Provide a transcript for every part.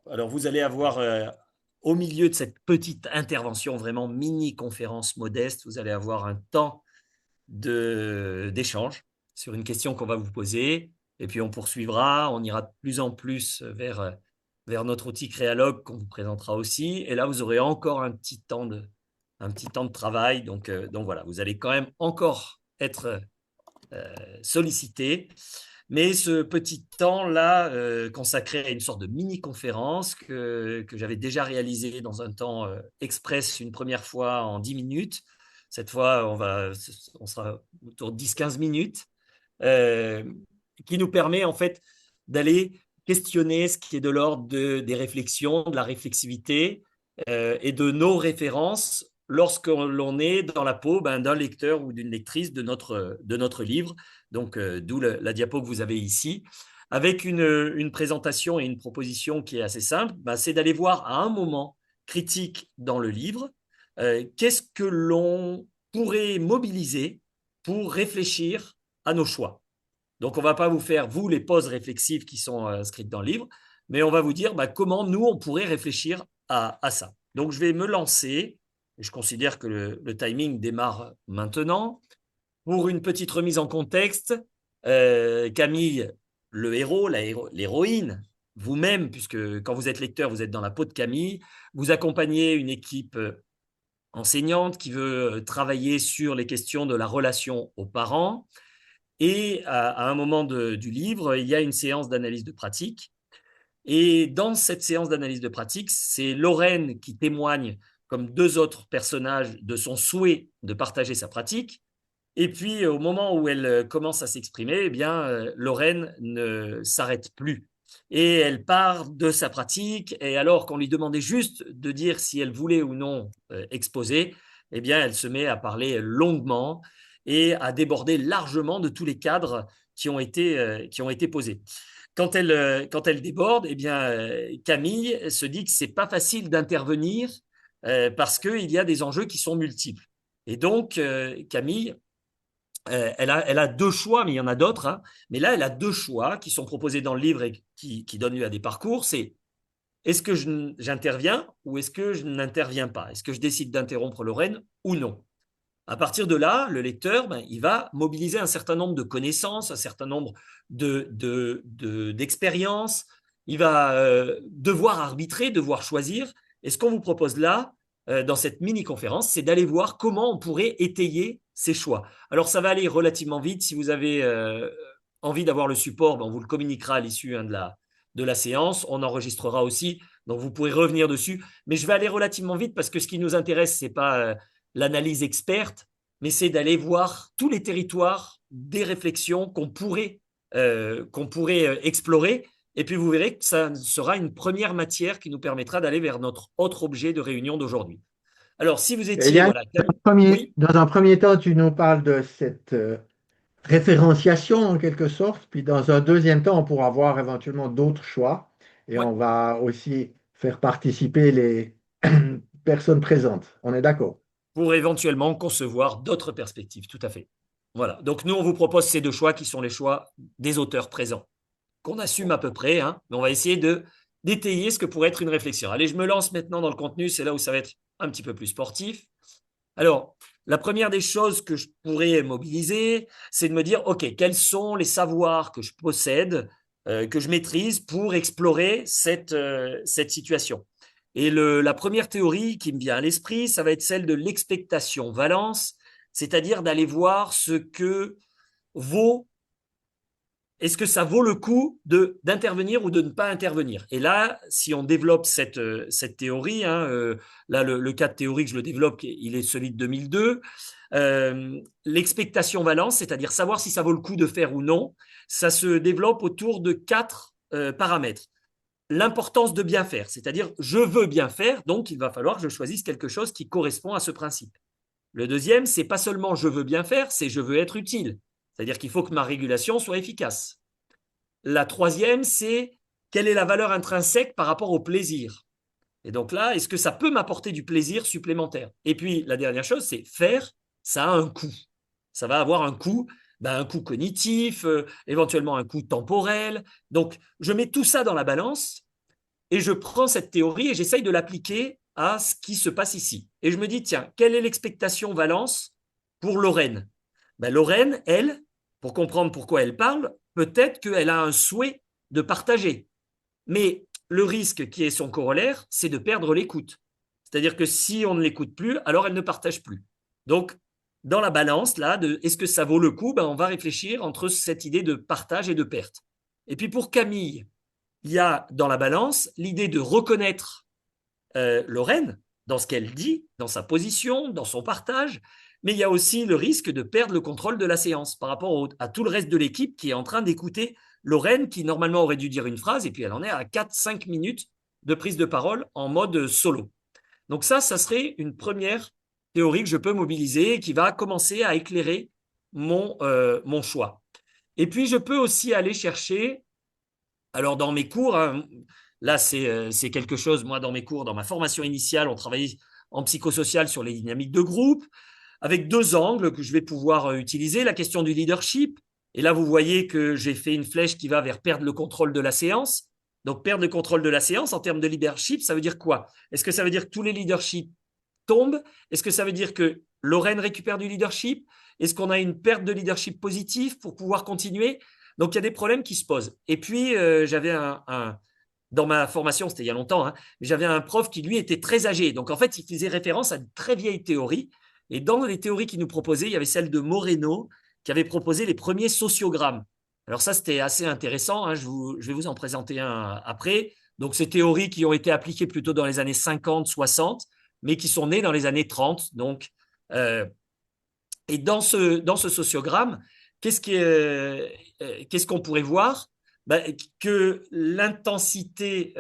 Alors, vous allez avoir au milieu de cette petite intervention, vraiment mini-conférence modeste, vous allez avoir un temps d'échange sur une question qu'on va vous poser. Et puis, on poursuivra, on ira de plus en plus vers notre outil Créalogue qu'on vous présentera aussi. Et là, vous aurez encore un petit temps de travail. Donc voilà, vous allez quand même encore être sollicité. Mais ce petit temps-là, consacré à une sorte de mini-conférence que j'avais déjà réalisée dans un temps express une première fois en 10 minutes. Cette fois, on sera autour de 10-15 minutes, euh, qui nous permet en fait d'aller questionner ce qui est de l'ordre des réflexions, de la réflexivité et de nos références lorsque l'on est dans la peau d'un lecteur ou d'une lectrice de notre livre. Donc, d'où la diapo que vous avez ici, avec une présentation et une proposition qui est assez simple, c'est d'aller voir à un moment critique dans le livre qu'est-ce que l'on pourrait mobiliser pour réfléchir à nos choix. Donc, on ne va pas vous faire, vous, les pauses réflexives qui sont inscrites dans le livre, mais on va vous dire comment nous, on pourrait réfléchir à ça. Donc, je vais me lancer. Je considère que le timing démarre maintenant. Pour une petite remise en contexte, Camille, le héros, l'héroïne, vous-même, puisque quand vous êtes lecteur, vous êtes dans la peau de Camille, vous accompagnez une équipe enseignante qui veut travailler sur les questions de la relation aux parents. Et à un moment du livre, il y a une séance d'analyse de pratique. Et dans cette séance d'analyse de pratique, c'est Lorraine qui témoigne comme deux autres personnages de son souhait de partager sa pratique. Et puis, au moment où elle commence à s'exprimer, eh bien, Lorraine ne s'arrête plus. Et elle part de sa pratique. Et alors qu'on lui demandait juste de dire si elle voulait ou non exposer, eh bien, elle se met à parler longuement et à déborder largement de tous les cadres qui ont été posés. Quand elle déborde, eh bien, Camille se dit que c'est pas facile d'intervenir parce qu'il y a des enjeux qui sont multiples. Et donc, Camille, elle a deux choix, mais il y en a d'autres, hein. Mais là, elle a deux choix qui sont proposés dans le livre et qui donnent lieu à des parcours. C'est est-ce que j'interviens ou est-ce que je n'interviens pas? Est-ce que je décide d'interrompre Lorraine ou non? À partir de là, le lecteur, il va mobiliser un certain nombre de connaissances, un certain nombre d'expériences. Il va devoir arbitrer, devoir choisir. Et ce qu'on vous propose là, dans cette mini-conférence, c'est d'aller voir comment on pourrait étayer ces choix. Alors, ça va aller relativement vite. Si vous avez envie d'avoir le support, on vous le communiquera à l'issue de la séance. On enregistrera aussi, donc vous pourrez revenir dessus. Mais je vais aller relativement vite parce que ce qui nous intéresse, c'est pas l'analyse experte, mais c'est d'aller voir tous les territoires des réflexions qu'on pourrait explorer. Et puis vous verrez que ça sera une première matière qui nous permettra d'aller vers notre autre objet de réunion d'aujourd'hui. Alors, si vous Et étiez, Yann, voilà, oui, dans un premier temps, tu nous parles de cette référenciation en quelque sorte, puis dans un deuxième temps, on pourra voir éventuellement d'autres choix et ouais, on va aussi faire participer les personnes présentes. On est d'accord? pour éventuellement concevoir d'autres perspectives, tout à fait. Voilà. Donc nous, on vous propose ces deux choix qui sont les choix des auteurs présents, qu'on assume à peu près, hein, mais on va essayer de d'étayer ce que pourrait être une réflexion. Allez, je me lance maintenant dans le contenu, c'est là où ça va être un petit peu plus sportif. Alors, la première des choses que je pourrais mobiliser, c'est de me dire, OK, quels sont les savoirs que je possède, que je maîtrise pour explorer cette situation. Et la première théorie qui me vient à l'esprit, ça va être celle de l'expectation valence, c'est-à-dire d'aller voir ce que vaut est-ce que ça vaut le coup d'intervenir ou de ne pas intervenir? Et là, si on développe cette théorie, hein, là, le cadre théorique, je le développe, il est celui de 2002. L'expectation valence, c'est-à-dire savoir si ça vaut le coup de faire ou non, ça se développe autour de quatre paramètres. L'importance de bien faire, c'est-à-dire je veux bien faire, donc il va falloir que je choisisse quelque chose qui correspond à ce principe. Le deuxième, c'est pas seulement je veux bien faire, c'est je veux être utile. C'est-à-dire qu'il faut que ma régulation soit efficace. La troisième, c'est quelle est la valeur intrinsèque par rapport au plaisir. Et donc là, est-ce que ça peut m'apporter du plaisir supplémentaire? Et puis la dernière chose, c'est faire, ça a un coût. Ça va avoir un coût cognitif, éventuellement un coût temporel. Donc je mets tout ça dans la balance et je prends cette théorie et j'essaye de l'appliquer à ce qui se passe ici. Et je me dis, tiens, quelle est l'expectation valence pour Lorraine? Ben, Lorraine, elle, pour comprendre pourquoi elle parle, peut-être qu'elle a un souhait de partager. Mais le risque qui est son corollaire, c'est de perdre l'écoute. C'est-à-dire que si on ne l'écoute plus, alors elle ne partage plus. Donc, dans la balance, là, de est-ce que ça vaut le coup, ben, on va réfléchir entre cette idée de partage et de perte. Et puis pour Camille, il y a dans la balance l'idée de reconnaître Lorraine dans ce qu'elle dit, dans sa position, dans son partage, mais il y a aussi le risque de perdre le contrôle de la séance par rapport à tout le reste de l'équipe qui est en train d'écouter Lorraine, qui normalement aurait dû dire une phrase, et puis elle en est à 4-5 minutes de prise de parole en mode solo. Donc ça serait une première théorie que je peux mobiliser et qui va commencer à éclairer mon choix. Et puis, je peux aussi aller chercher, alors dans mes cours, hein, là, c'est quelque chose, moi, dans mes cours, dans ma formation initiale, on travaille en psychosocial sur les dynamiques de groupe, avec deux angles que je vais pouvoir utiliser, la question du leadership. Et là, vous voyez que j'ai fait une flèche qui va vers perdre le contrôle de la séance. Donc, perdre le contrôle de la séance en termes de leadership, ça veut dire quoi? Est-ce que ça veut dire que tous les leaderships tombent? Est-ce que ça veut dire que Lorraine récupère du leadership? Est-ce qu'on a une perte de leadership positive pour pouvoir continuer? Donc, il y a des problèmes qui se posent. Et puis, j'avais dans ma formation, c'était il y a longtemps, hein, j'avais un prof qui, lui, était très âgé. Donc, en fait, il faisait référence à de très vieilles théories. Et dans les théories qu'il nous proposait, il y avait celle de Moreno, qui avait proposé les premiers sociogrammes. Alors ça, c'était assez intéressant, hein, je vais vous en présenter un après. Donc, ces théories qui ont été appliquées plutôt dans les années 50, 60, mais qui sont nées dans les années 30. Donc, et dans ce sociogramme, qu'est-ce qu'on pourrait voir? Ben, que l'intensité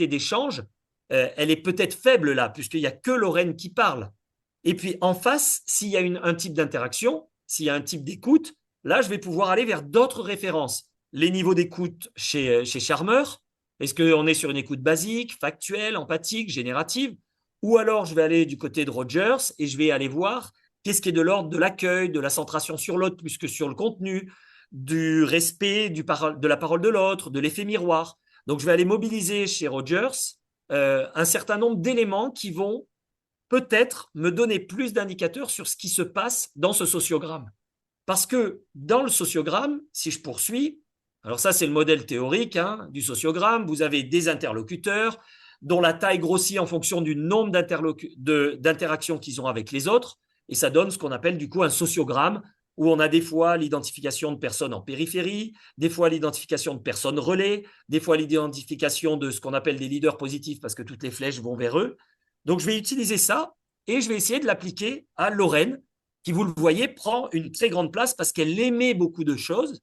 d'échange, elle est peut-être faible là, puisqu'il n'y a que Lorraine qui parle. Et puis en face, s'il y a un type d'interaction, s'il y a un type d'écoute, là, je vais pouvoir aller vers d'autres références. Les niveaux d'écoute chez Charmer, est-ce qu'on est sur une écoute basique, factuelle, empathique, générative? Ou alors je vais aller du côté de Rogers et je vais aller voir qu'est-ce qui est de l'ordre de l'accueil, de la centration sur l'autre plus que sur le contenu, du respect de la parole de l'autre, de l'effet miroir. Donc je vais aller mobiliser chez Rogers un certain nombre d'éléments qui vont peut-être me donner plus d'indicateurs sur ce qui se passe dans ce sociogramme. Parce que dans le sociogramme, si je poursuis, alors ça c'est le modèle théorique hein, du sociogramme, vous avez des interlocuteurs dont la taille grossit en fonction du nombre d'interactions qu'ils ont avec les autres, et ça donne ce qu'on appelle du coup un sociogramme, où on a des fois l'identification de personnes en périphérie, des fois l'identification de personnes relais, des fois l'identification de ce qu'on appelle des leaders positifs parce que toutes les flèches vont vers eux. Donc, je vais utiliser ça et je vais essayer de l'appliquer à Lorraine, qui, vous le voyez, prend une très grande place parce qu'elle aimait beaucoup de choses.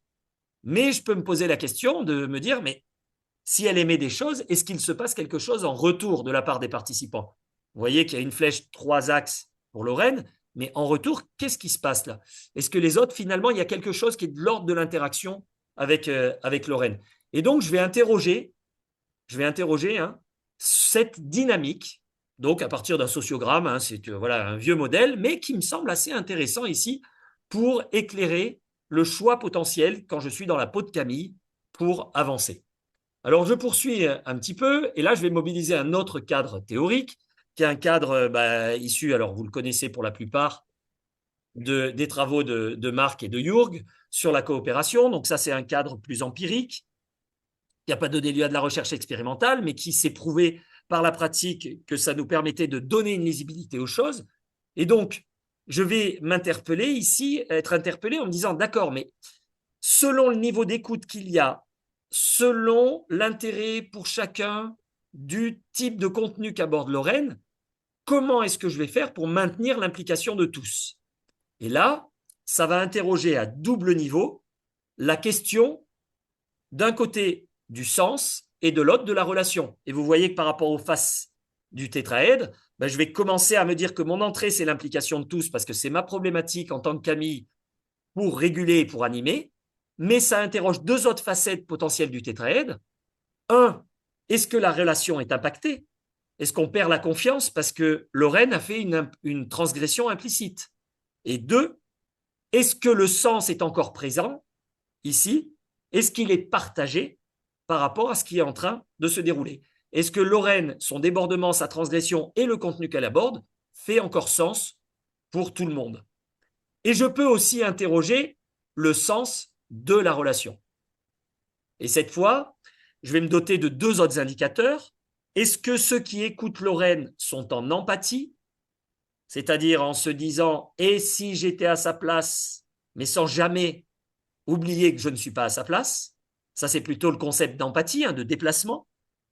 Mais je peux me poser la question de me dire, mais si elle aimait des choses, est-ce qu'il se passe quelque chose en retour de la part des participants? Vous voyez qu'il y a une flèche, trois axes pour Lorraine, mais en retour, qu'est-ce qui se passe là? Est-ce que les autres, finalement, il y a quelque chose qui est de l'ordre de l'interaction avec Lorraine? Et donc, je vais interroger hein, cette dynamique donc à partir d'un sociogramme, hein, c'est voilà, un vieux modèle, mais qui me semble assez intéressant ici pour éclairer le choix potentiel quand je suis dans la peau de Camille pour avancer. Alors je poursuis un petit peu, et là je vais mobiliser un autre cadre théorique, qui est un cadre issu, alors vous le connaissez pour la plupart, des travaux de Marc et de Jurg sur la coopération. Donc ça c'est un cadre plus empirique, qui n'a pas donné lieu à de la recherche expérimentale, mais qui s'est prouvé par la pratique que ça nous permettait de donner une lisibilité aux choses. Et donc, je vais m'interpeller ici, être interpellé en me disant, d'accord, mais selon le niveau d'écoute qu'il y a, selon l'intérêt pour chacun du type de contenu qu'aborde Lorraine, comment est-ce que je vais faire pour maintenir l'implication de tous? Et là, ça va interroger à double niveau la question, d'un côté, du sens et de l'autre de la relation. Et vous voyez que par rapport aux faces du tétraèdre, je vais commencer à me dire que mon entrée, c'est l'implication de tous parce que c'est ma problématique en tant que Camille pour réguler et pour animer. Mais ça interroge deux autres facettes potentielles du tétraèdre. Un, est-ce que la relation est impactée? Est-ce qu'on perd la confiance parce que Lorraine a fait une transgression implicite? Et deux, est-ce que le sens est encore présent ici? Est-ce qu'il est partagé? par rapport à ce qui est en train de se dérouler. Est-ce que Lorraine, son débordement, sa transgression et le contenu qu'elle aborde fait encore sens pour tout le monde? Et je peux aussi interroger le sens de la relation. Et cette fois, je vais me doter de deux autres indicateurs. Est-ce que ceux qui écoutent Lorraine sont en empathie, c'est-à-dire en se disant « et si j'étais à sa place », mais sans jamais oublier que je ne suis pas à sa place? Ça, c'est plutôt le concept d'empathie, de déplacement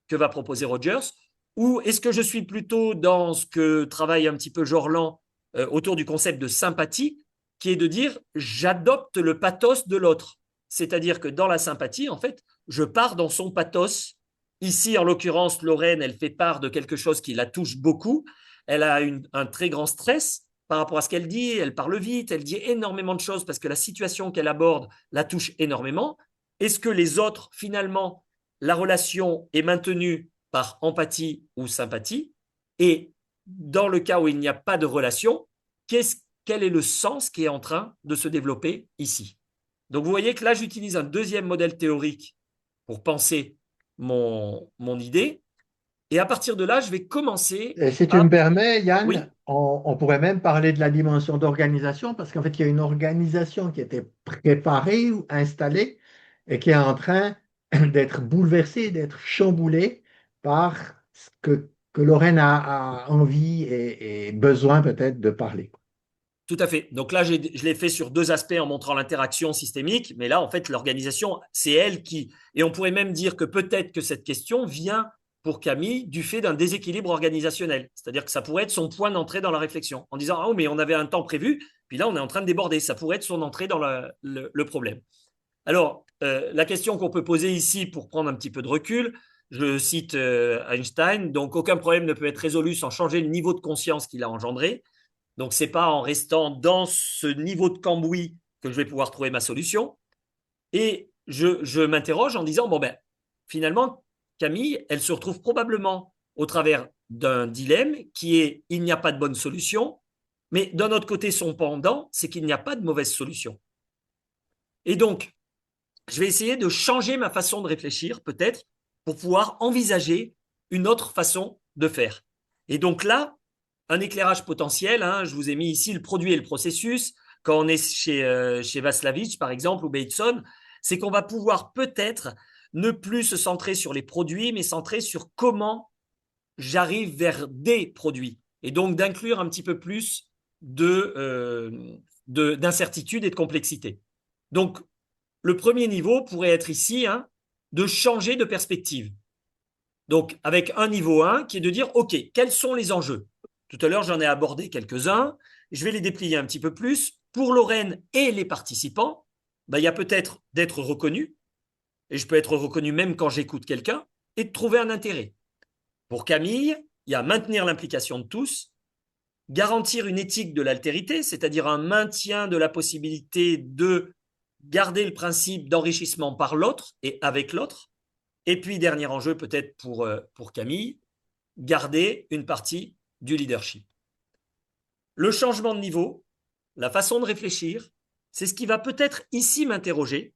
que va proposer Rogers. Ou est-ce que je suis plutôt dans ce que travaille un petit peu Jorland autour du concept de sympathie, qui est de dire j'adopte le pathos de l'autre. C'est-à-dire que dans la sympathie, en fait, je pars dans son pathos. Ici, en l'occurrence, Lorraine, elle fait part de quelque chose qui la touche beaucoup. Elle a un très grand stress par rapport à ce qu'elle dit. Elle parle vite, elle dit énormément de choses parce que la situation qu'elle aborde la touche énormément. Est-ce que les autres, finalement, la relation est maintenue par empathie ou sympathie? Et dans le cas où il n'y a pas de relation, quel est le sens qui est en train de se développer ici? Donc vous voyez que là, j'utilise un deuxième modèle théorique pour penser mon idée. Et à partir de là, je vais commencer Et si tu à... me permets, Yann, Oui, on pourrait même parler de la dimension d'organisation, parce qu'en fait, il y a une organisation qui était préparée ou installée et qui est en train d'être bouleversée, d'être chamboulée par ce que Lorraine a envie et besoin peut-être de parler. tout à fait. Donc là, je l'ai fait sur deux aspects en montrant l'interaction systémique, mais là, en fait, l'organisation, c'est elle qui... Et on pourrait même dire que peut-être que cette question vient pour Camille du fait d'un déséquilibre organisationnel. C'est-à-dire que ça pourrait être son point d'entrée dans la réflexion, en disant, ah oui, mais on avait un temps prévu, puis là, on est en train de déborder. Ça pourrait être son entrée dans le problème. Alors, la question qu'on peut poser ici pour prendre un petit peu de recul, je cite Einstein, donc aucun problème ne peut être résolu sans changer le niveau de conscience qu'il a engendré. Donc, ce n'est pas en restant dans ce niveau de cambouis que je vais pouvoir trouver ma solution. Et je m'interroge en disant, bon ben, finalement, Camille, elle se retrouve probablement au travers d'un dilemme qui est, il n'y a pas de bonne solution, mais d'un autre côté, son pendant, c'est qu'il n'y a pas de mauvaise solution. Et donc, je vais essayer de changer ma façon de réfléchir, peut-être, pour pouvoir envisager une autre façon de faire. Et donc là, un éclairage potentiel, je vous ai mis ici le produit et le processus. Quand on est chez Václavic, par exemple, ou Bateson, c'est qu'on va pouvoir peut-être ne plus se centrer sur les produits, mais centrer sur comment j'arrive vers des produits. Et donc d'inclure un petit peu plus d'incertitude et de complexité. Donc, le premier niveau pourrait être ici de changer de perspective. Donc, avec un niveau 1 qui est de dire, OK, quels sont les enjeux? Tout à l'heure, j'en ai abordé quelques-uns. Je vais les déplier un petit peu plus. Pour Lorraine et les participants, il y a peut-être d'être reconnu, et je peux être reconnu même quand j'écoute quelqu'un, et de trouver un intérêt. Pour Camille, il y a maintenir l'implication de tous, garantir une éthique de l'altérité, c'est-à-dire un maintien de la possibilité de garder le principe d'enrichissement par l'autre et avec l'autre. Et puis, dernier enjeu peut-être pour Camille, garder une partie du leadership. Le changement de niveau, la façon de réfléchir, c'est ce qui va peut-être ici m'interroger.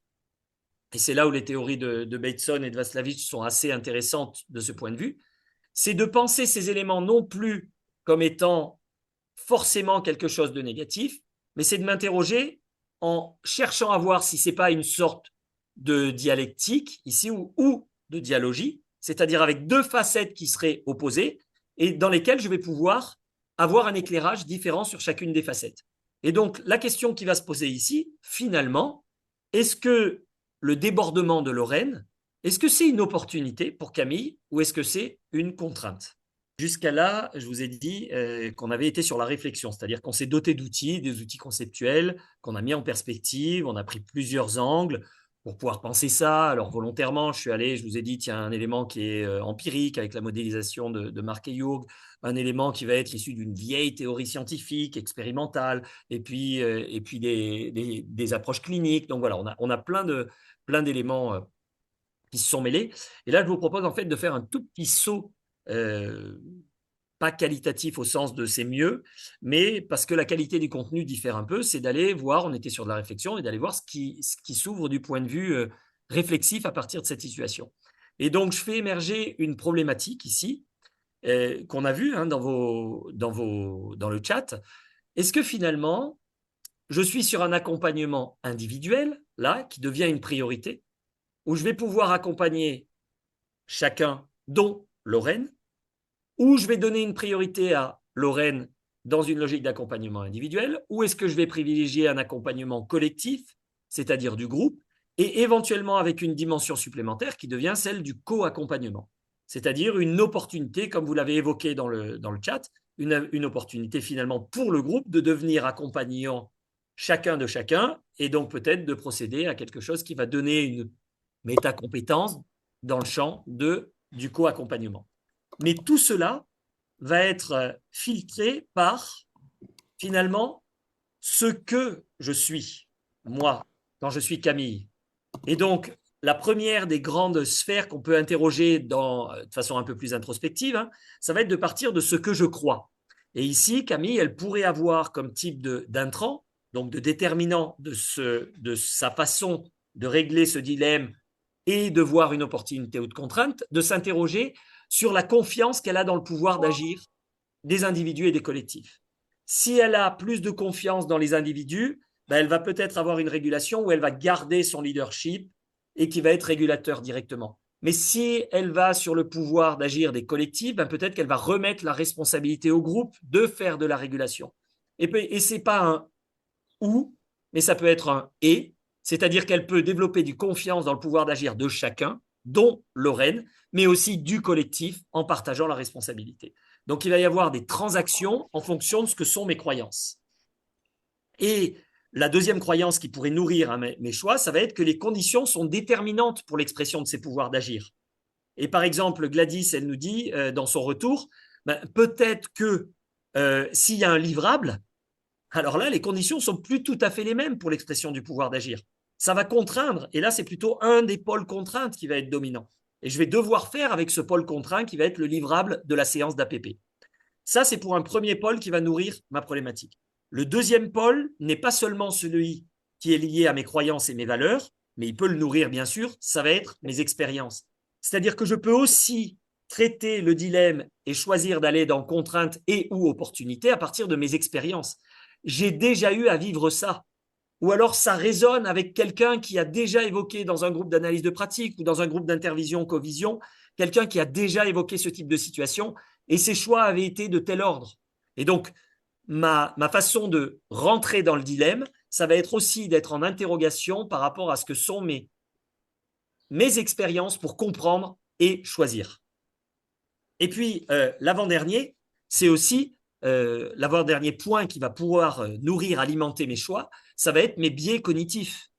Et c'est là où les théories de Bateson et de Václavic sont assez intéressantes de ce point de vue. C'est de penser ces éléments non plus comme étant forcément quelque chose de négatif, mais c'est de m'interroger en cherchant à voir si ce n'est pas une sorte de dialectique ici ou de dialogie, c'est-à-dire avec deux facettes qui seraient opposées et dans lesquelles je vais pouvoir avoir un éclairage différent sur chacune des facettes. Et donc, la question qui va se poser ici, finalement, est-ce que le débordement de Lorraine, est-ce que c'est une opportunité pour Camille ou est-ce que c'est une contrainte? Jusqu'à là, je vous ai dit qu'on avait été sur la réflexion, c'est-à-dire qu'on s'est doté d'outils, des outils conceptuels, qu'on a mis en perspective, on a pris plusieurs angles pour pouvoir penser ça. Alors volontairement, je suis allé, je vous ai dit, tiens, un élément qui est empirique avec la modélisation de Mark et Jung, un élément qui va être issu d'une vieille théorie scientifique, expérimentale, et puis des approches cliniques. Donc voilà, on a plein d'éléments qui se sont mêlés. Et là, je vous propose en fait de faire un tout petit saut euh, pas qualitatif au sens de c'est mieux, mais parce que la qualité du contenu diffère un peu, c'est d'aller voir, on était sur de la réflexion, et d'aller voir ce qui s'ouvre du point de vue réflexif à partir de cette situation. Et donc, je fais émerger une problématique ici, qu'on a vue dans le chat. Est-ce que finalement, je suis sur un accompagnement individuel, là, qui devient une priorité, où je vais pouvoir accompagner chacun, dont Lorraine, ou je vais donner une priorité à Lorraine dans une logique d'accompagnement individuel, ou est-ce que je vais privilégier un accompagnement collectif, c'est-à-dire du groupe, et éventuellement avec une dimension supplémentaire qui devient celle du co-accompagnement, c'est-à-dire une opportunité, comme vous l'avez évoqué dans le chat, une opportunité finalement pour le groupe de devenir accompagnant chacun de chacun, et donc peut-être de procéder à quelque chose qui va donner une métacompétence dans le champ du co-accompagnement. Mais tout cela va être filtré par, finalement, ce que je suis, moi, quand je suis Camille. Et donc, la première des grandes sphères qu'on peut interroger de façon un peu plus introspective, hein, ça va être de partir de ce que je crois. Et ici, Camille, elle pourrait avoir comme type d'intrant, donc de déterminant de sa façon de régler ce dilemme et de voir une opportunité ou de contrainte, de s'interroger sur la confiance qu'elle a dans le pouvoir d'agir des individus et des collectifs. Si elle a plus de confiance dans les individus, ben elle va peut-être avoir une régulation où elle va garder son leadership et qui va être régulateur directement. Mais si elle va sur le pouvoir d'agir des collectifs, ben peut-être qu'elle va remettre la responsabilité au groupe de faire de la régulation. Et ce n'est pas un ou, mais ça peut être un et, c'est-à-dire qu'elle peut développer du confiance dans le pouvoir d'agir de chacun, dont Lorraine, mais aussi du collectif en partageant la responsabilité. Donc il va y avoir des transactions en fonction de ce que sont mes croyances. Et la deuxième croyance qui pourrait nourrir mes choix, ça va être que les conditions sont déterminantes pour l'expression de ces pouvoirs d'agir. Et par exemple, Gladys, elle nous dit dans son retour, ben, peut-être que s'il y a un livrable, alors là, les conditions sont plus tout à fait les mêmes pour l'expression du pouvoir d'agir. Ça va contraindre, et là, c'est plutôt un des pôles contraintes qui va être dominant. Et je vais devoir faire avec ce pôle contraint qui va être le livrable de la séance d'APP. Ça, c'est pour un premier pôle qui va nourrir ma problématique. Le deuxième pôle n'est pas seulement celui qui est lié à mes croyances et mes valeurs, mais il peut le nourrir, bien sûr, ça va être mes expériences. C'est-à-dire que je peux aussi traiter le dilemme et choisir d'aller dans contrainte et ou opportunité à partir de mes expériences. J'ai déjà eu à vivre ça. Ou alors ça résonne avec quelqu'un qui a déjà évoqué dans un groupe d'analyse de pratique ou dans un groupe d'intervision covision, quelqu'un qui a déjà évoqué ce type de situation et ses choix avaient été de tel ordre. Et donc, ma façon de rentrer dans le dilemme, ça va être aussi d'être en interrogation par rapport à ce que sont mes expériences pour comprendre et choisir. Et puis, l'avant-dernier, c'est aussi l'avant-dernier point qui va pouvoir nourrir, alimenter mes choix, ça va être mes biais cognitifs.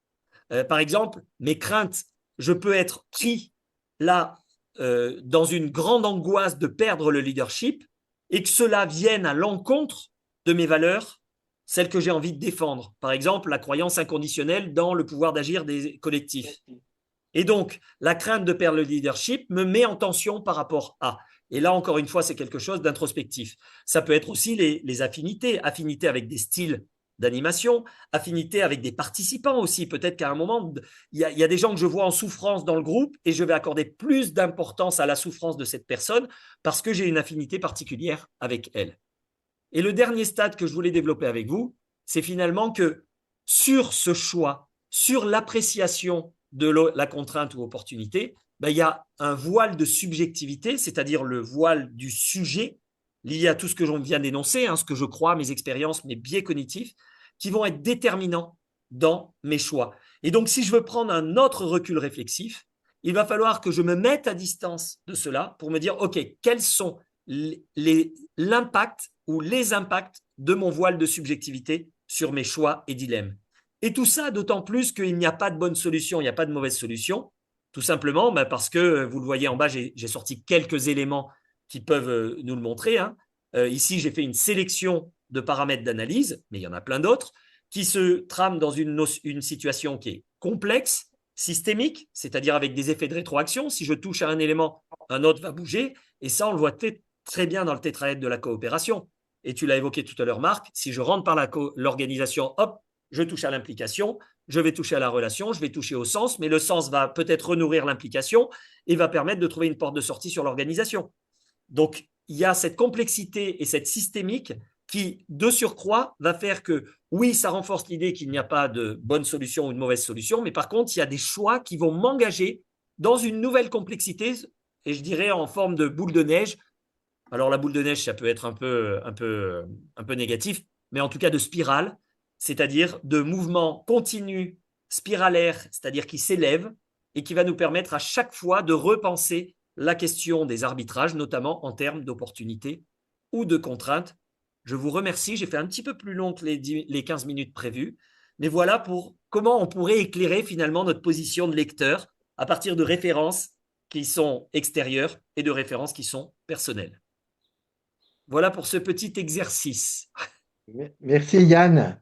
Par exemple, mes craintes, je peux être pris là dans une grande angoisse de perdre le leadership et que cela vienne à l'encontre de mes valeurs, celles que j'ai envie de défendre. Par exemple, la croyance inconditionnelle dans le pouvoir d'agir des collectifs. Et donc, la crainte de perdre le leadership me met en tension par rapport à. Et là, encore une fois, c'est quelque chose d'introspectif. Ça peut être aussi les affinités, affinités avec des styles d'animation, affinités avec des participants aussi. Peut-être qu'à un moment, il y a des gens que je vois en souffrance dans le groupe et je vais accorder plus d'importance à la souffrance de cette personne parce que j'ai une affinité particulière avec elle. Et le dernier stade que je voulais développer avec vous, c'est finalement que sur ce choix, sur l'appréciation de la contrainte ou opportunité, ben, il y a un voile de subjectivité, c'est-à-dire le voile du sujet lié à tout ce que j'en viens d'énoncer, hein, ce que je crois, mes expériences, mes biais cognitifs, qui vont être déterminants dans mes choix. Et donc, si je veux prendre un autre recul réflexif, il va falloir que je me mette à distance de cela pour me dire, OK, quels sont l'impact ou les impacts de mon voile de subjectivité sur mes choix et dilemmes. Et tout ça, d'autant plus qu'il n'y a pas de bonne solution, il n'y a pas de mauvaise solution, tout simplement parce que, vous le voyez en bas, j'ai sorti quelques éléments qui peuvent nous le montrer. Hein. Ici, j'ai fait une sélection de paramètres d'analyse, mais il y en a plein d'autres, qui se trament dans une situation qui est complexe, systémique, c'est-à-dire avec des effets de rétroaction. Si je touche à un élément, un autre va bouger. Et ça, on le voit très bien dans le tétraèdre de la coopération. Et tu l'as évoqué tout à l'heure, Marc, si je rentre par l'organisation, hop, je touche à l'implication. je vais toucher à la relation, je vais toucher au sens, mais le sens va peut-être renourrir l'implication et va permettre de trouver une porte de sortie sur l'organisation. Donc, il y a cette complexité et cette systémique qui, de surcroît, va faire que, oui, ça renforce l'idée qu'il n'y a pas de bonne solution ou de mauvaise solution, mais par contre, il y a des choix qui vont m'engager dans une nouvelle complexité, et je dirais en forme de boule de neige. Alors, la boule de neige, ça peut être un peu négatif, mais en tout cas de spirale, c'est-à-dire de mouvement continu, spiralaire, c'est-à-dire qui s'élève et qui va nous permettre à chaque fois de repenser la question des arbitrages, notamment en termes d'opportunités ou de contraintes. Je vous remercie, j'ai fait un petit peu plus long que les 15 minutes prévues, mais voilà pour comment on pourrait éclairer finalement notre position de lecteur à partir de références qui sont extérieures et de références qui sont personnelles. Voilà pour ce petit exercice. Merci Yann.